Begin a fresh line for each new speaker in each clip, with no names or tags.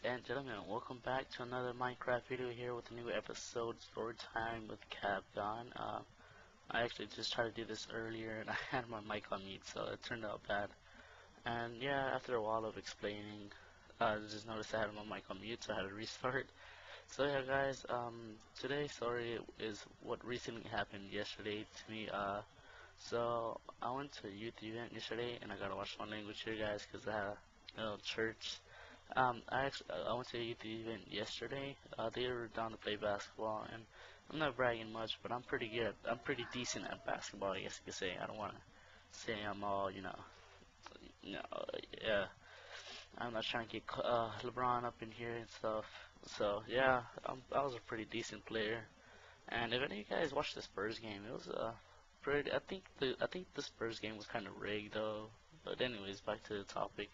and gentlemen, welcome back to another Minecraft video here with a new episode, Story Time with Cabgon. I actually just tried to do this earlier and I had my mic on mute, so it turned out bad. And yeah, after a while of explaining, I just noticed I had my mic on mute, so I had to restart. So yeah, guys, today's story is what recently happened yesterday to me. So I went to a youth event yesterday, and I gotta watch my language here, guys, because I had church. I went to a youth event yesterday. They were down to play basketball, and I'm not bragging much, but I'm pretty good. I'm pretty decent at basketball, I guess you could say. I don't want to say I'm all, you know, yeah. I'm not trying to get LeBron up in here and stuff. So yeah, I was a pretty decent player. And if any of you guys watched the Spurs game, it was pretty. I think the Spurs game was kind of rigged though. But anyways, back to the topic.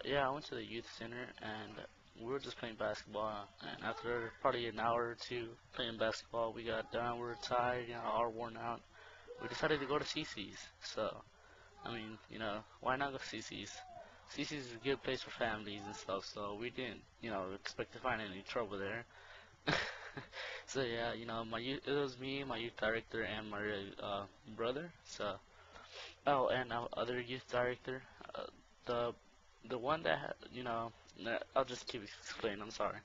Yeah, I went to the youth center and we were just playing basketball. And after probably an hour or two playing basketball, we got done. We were tired, all worn out. We decided to go to CC's. So, I mean, why not go to CC's? CC's is a good place for families and stuff. So we didn't, expect to find any trouble there. So yeah, it was me, my youth director, and my brother. So, oh, and our other youth director. The the one that I'll just keep explaining. I'm sorry.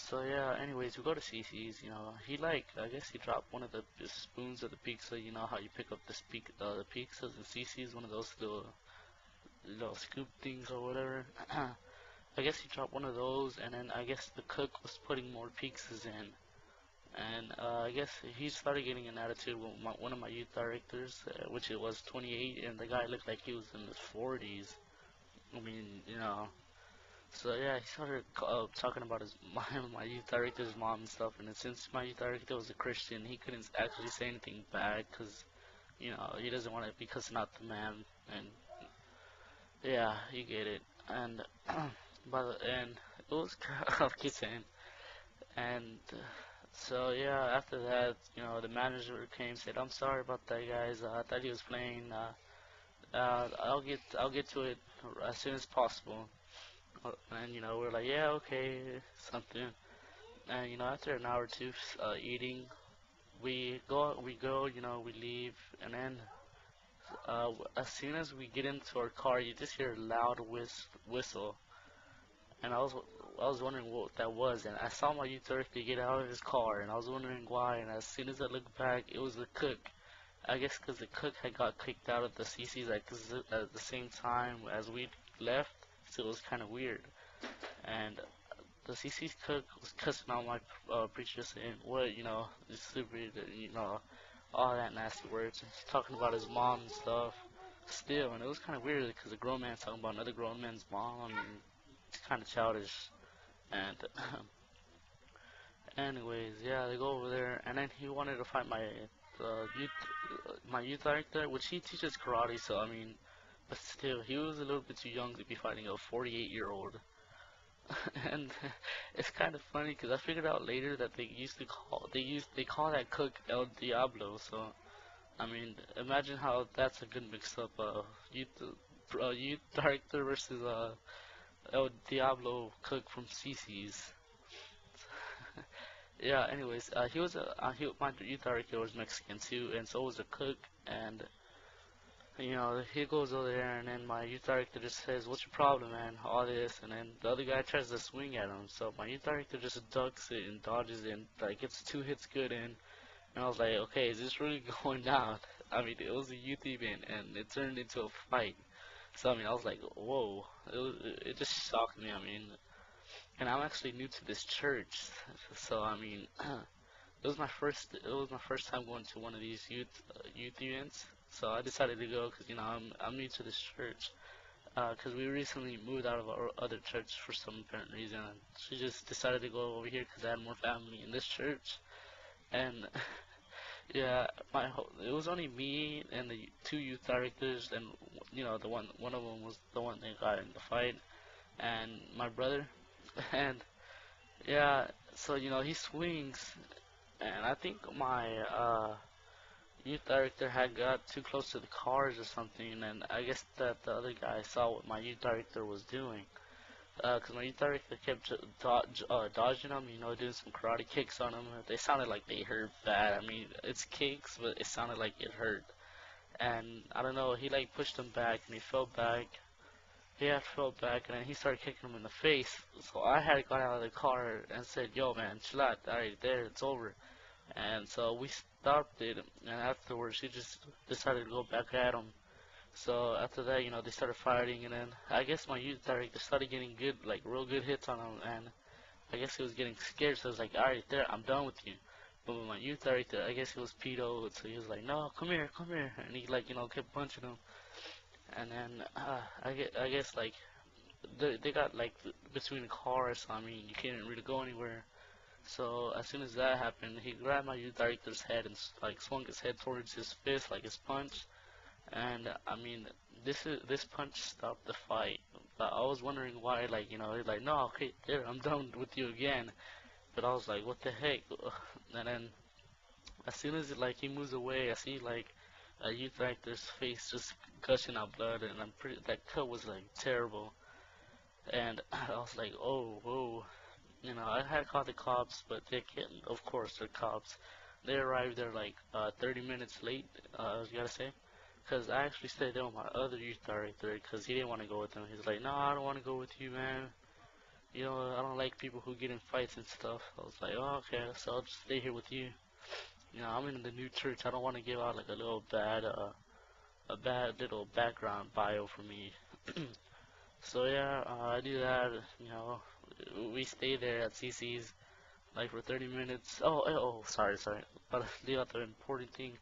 So yeah. Anyways, we go to CC's. He I guess he dropped one of the spoons of the pizza. You know how you pick up the pizzas in CC's, one of those little scoop things or whatever. I guess he dropped one of those, and then I guess the cook was putting more pizzas in. And I guess he started getting an attitude with one of my youth directors, which it was 28, and the guy looked like he was in his 40s. I mean, So yeah, he started talking about my youth director's mom and stuff. And then since my youth director was a Christian, he couldn't actually say anything bad because he doesn't want to be cussing out the man. And yeah, you get it. And by the end, it was I'll keep saying. And so yeah, after that, the manager came said, "I'm sorry about that, guys. I thought he was playing. I'll get to it as soon as possible." And we're like, "Yeah, okay, something." And after an hour or two eating, we leave, and then as soon as we get into our car, you just hear a loud whistle, and I was wondering what that was, and I saw my youth director get out of his car, and I was wondering why, and as soon as I looked back, it was the cook. I guess because the cook had got kicked out of the CC's at the same time as we left, so it was kind of weird. And the CC's cook was cussing out my preacher saying, "What, you stupid," all that nasty words. And he's talking about his mom and stuff still, and it was kind of weird because a grown man's talking about another grown man's mom. I mean, it's kind of childish. And anyways, yeah, they go over there, and then he wanted to fight my youth director, which he teaches karate. So I mean, but still, he was a little bit too young to be fighting a 48-year-old. And it's kind of funny because I figured out later that they call that cook El Diablo. So I mean, imagine how that's a good mix-up. Youth director versus El Diablo cook from CC's. Yeah. Anyways, my youth director was Mexican too, and so was the cook. And he goes over there, and then my youth director just says, "What's your problem, man?" All this, and then the other guy tries to swing at him. So my youth director just ducks it and dodges it, and like gets two hits good in. And I was like, "Okay, is this really going down?" I mean, it was a youth event, and it turned into a fight. So I mean, I was like, "Whoa!" It just shocked me. I mean, and I'm actually new to this church, so I mean, it was my first time going to one of these youth events. So I decided to go because I'm new to this church. Because we recently moved out of our other church for some apparent reason. And she just decided to go over here because I had more family in this church. And yeah, it was only me and the two youth directors, and the one of them was the one that got in the fight, and my brother. And yeah, so he swings, and I think my youth director had got too close to the cars or something, and I guess that the other guy saw what my youth director was doing. Cause my youth director kept dodging them, you know, doing some karate kicks on them. They sounded like they hurt bad. I mean, it's kicks, but it sounded like it hurt. And I don't know, he like pushed him back, and he fell back. He had fell back, and then he started kicking him in the face. So I had got out of the car and said, "Yo, man, chill out. All right, there, it's over." And so we stopped it, and afterwards he just decided to go back at him. So after that, you know, they started fighting, and then I guess my youth director started getting good, like real good hits on him, and I guess he was getting scared, so I was like, alright, there, I'm done with you. But with my youth director, I guess he was pedo, so he was like, no, come here, and he like, you know, kept punching him, and then I guess like they got like between cars, so I mean, you can't really go anywhere. So as soon as that happened, he grabbed my youth director's head and like swung his head towards his fist, like his punch. And I mean, this punch stopped the fight. But I was wondering why, like, you know, he's like, no, okay, there, I'm done with you again. But I was like, what the heck? And then as soon as like he moves away, I see like a youth actor's face just gushing out blood, and I'm pretty that cut was like terrible. And I was like, oh, whoa. You know, I had called the cops, but they can't. Of course, they're cops. They arrived there like 30 minutes late. I was gotta say. Because I actually stayed there with my other youth director because he didn't want to go with them. He's like, no, I don't want to go with you, man. You know, I don't like people who get in fights and stuff. I was like, oh, okay, so I'll just stay here with you. You know, I'm in the new church. I don't want to give out like a bad little background bio for me. So yeah, I do that. You know, we stay there at CC's like for 30 minutes. Oh, sorry. But leave out the important thing.